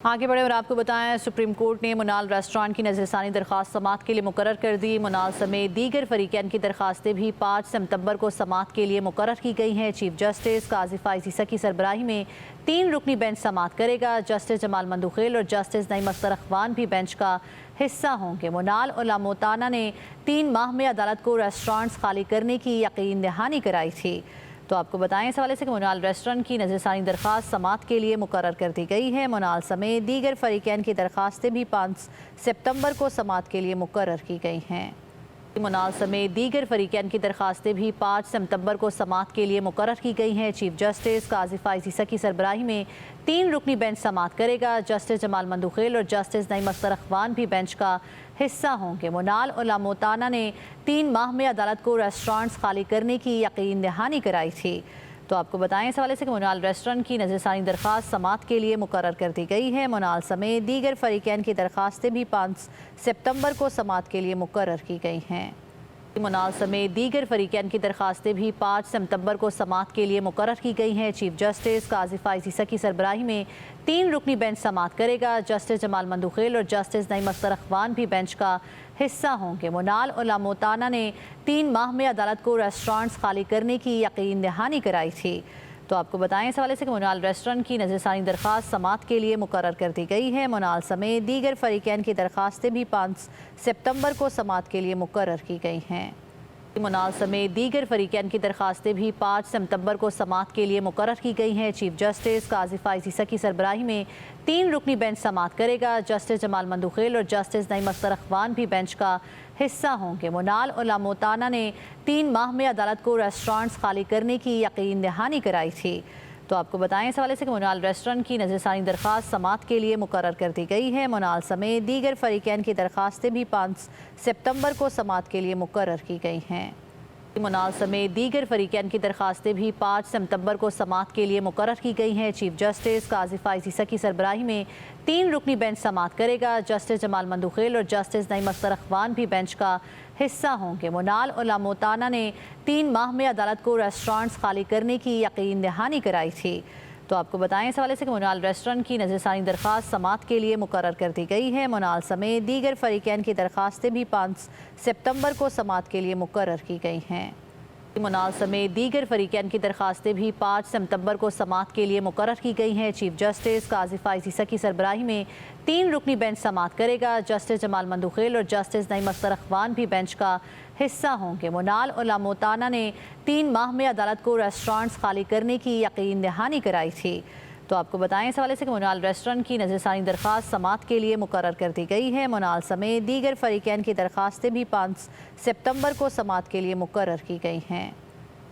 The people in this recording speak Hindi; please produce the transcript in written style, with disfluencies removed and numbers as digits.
आगे बढ़े और आपको बताएं, सुप्रीम कोर्ट ने मुनाल रेस्टोरेंट की नजरसानी दरख्वास्त समाअत के लिए मुकर्रर कर दी। मुनाल समेत दीगर फरीकैन की दरखास्तें भी 5 सितंबर को समाअत के लिए मुकर्रर की गई हैं। चीफ जस्टिस काजी फाइज ईसा की सरबराही में 3 रुकनी बेंच समाअत करेगा। जस्टिस जमाल मंदुखेल और जस्टिस नईम अख्तर अखवान भी बेंच का हिस्सा होंगे। मुनाल उला मोताना ने 3 माह में अदालत को रेस्टोरेंट्स खाली करने की यकीन दहानी कराई थी। तो आपको बताएं इस हवाले से कि मुनाल रेस्टोरेंट की नजरसानी दरख्वास्त समाअत के लिए मुकर्रर कर दी गई है। मुनाल समेत दीगर फरीकैन की दरखास्तें भी 5 सितंबर को समाअत के लिए मुकर्रर की गई हैं। मुनाल समेत दीगर फरीकैन की दरखास्तें भी 5 सितंबर को समाअत के लिए मुकर्रर की गई हैं। चीफ जस्टिस काजी फाइज ईसा की सरबराही में 3 रुकनी बेंच समाअत करेगा। जस्टिस जमाल मंदुखेल और जस्टिस नईम अख्तर अखवान भी बेंच का हिस्सा होंगे। मुनाल उला मोताना ने 3 माह में अदालत को रेस्टोरेंट्स खाली करने की यकीन दहानी कराई थी। तो आपको बताएं इस हवाले से कि मुनाल रेस्टोरेंट की नजरसानी दरख्वास्त समाअत के लिए मुकर्रर कर दी गई है। मुनाल समेत दीगर फरीकैन की दरखास्तें भी 5 सितंबर को समाअत के लिए मुकर्रर की गई हैं। मुनाल समेत दीगर फरीकैन की दरखास्तें भी 5 सितंबर को समाअत के लिए मुकर्रर की गई हैं। चीफ जस्टिस काजी फाइज ईसा की सरबराही में 3 रुकनी बेंच समाअत करेगा। जस्टिस जमाल मंदुखेल और जस्टिस नईम अख्तर अखवान भी बेंच का हिस्सा होंगे। मुनाल उला मोताना ने 3 माह में अदालत को रेस्टोरेंट्स खाली करने की यकीन दहानी कराई थी। तो आपको बताएं इस हवाले से कि मुनाल रेस्टोरेंट की नजरसानी दरख्वास्त समाअत के लिए मुकर्रर कर दी गई है। मुनाल समेत दीगर फरीकैन की दरखास्तें भी 5 सितंबर को समाअत के लिए मुकर्रर की गई हैं। मुनाल समेत दीगर फरीकैन की दरखास्तें भी 5 सितंबर को समाअत के लिए मुकर्रर की गई हैं। चीफ जस्टिस काजी फाइज ईसा की सरबराही में 3 रुकनी बेंच समाअत करेगा। जस्टिस जमाल मंदुखेल और जस्टिस नईम अख्तर अखवान भी बेंच का हिस्सा होंगे। मुनाल उला मोताना ने 3 माह में अदालत को रेस्टोरेंट्स खाली करने की यकीन दहानी कराई थी। तो आपको बताएं इस हवाले से कि मुनाल रेस्टोरेंट की नजरसानी दरख्वास्त समाअत के लिए मुकर्रर कर दी गई है। मुनाल समेत दीगर फरीकैन की दरखास्तें भी 5 सितंबर को समाअत के लिए मुकर्रर की गई हैं। मुनाल समेत दीगर फरीकैन की दरखास्तें भी 5 सितंबर को समाअत के लिए मुकर्रर की गई हैं। चीफ जस्टिस काजी फाइज ईसा की सरबराही में 3 रुकनी बेंच समाअत करेगा। जस्टिस जमाल मंदुखेल और जस्टिस नईम अख्तर अखवान भी बेंच का हिस्सा होंगे। मुनाल उला मोताना ने 3 माह में अदालत को रेस्टोरेंट्स खाली करने की यकीन दहानी कराई थी। तो आपको बताएं इस हवाले से कि मुनाल रेस्टोरेंट की नजरसानी दरख्वास्त समाअत के लिए मुकर्रर कर दी गई है। मुनाल समेत दीगर फरीकैन की दरखास्तें भी 5 सितंबर को समाअत के लिए मुकर्रर की गई हैं। मुनाल समेत दीगर फरीकैन की दरखास्तें भी 5 सितंबर को समाअत के लिए मुकर्रर की गई हैं। चीफ जस्टिस काजी फाइज ईसा की सरबराही में 3 रुकनी बेंच समाअत करेगा। जस्टिस जमाल मंदुखेल और जस्टिस नईम अख्तर अखवान भी बेंच का हिस्सा होंगे। मुनाल उला मोताना ने 3 माह में अदालत को रेस्टोरेंट्स खाली करने की यकीन दहानी कराई थी। तो आपको बताएं इस हवाले से कि मुनाल रेस्टोरेंट की नजरसानी दरख्वास्त समाअत के लिए मुकर्रर कर दी गई है। मुनाल समेत दीगर फरीकैन की दरखास्तें भी 5 सितंबर को समाअत के लिए मुकर्रर की गई हैं।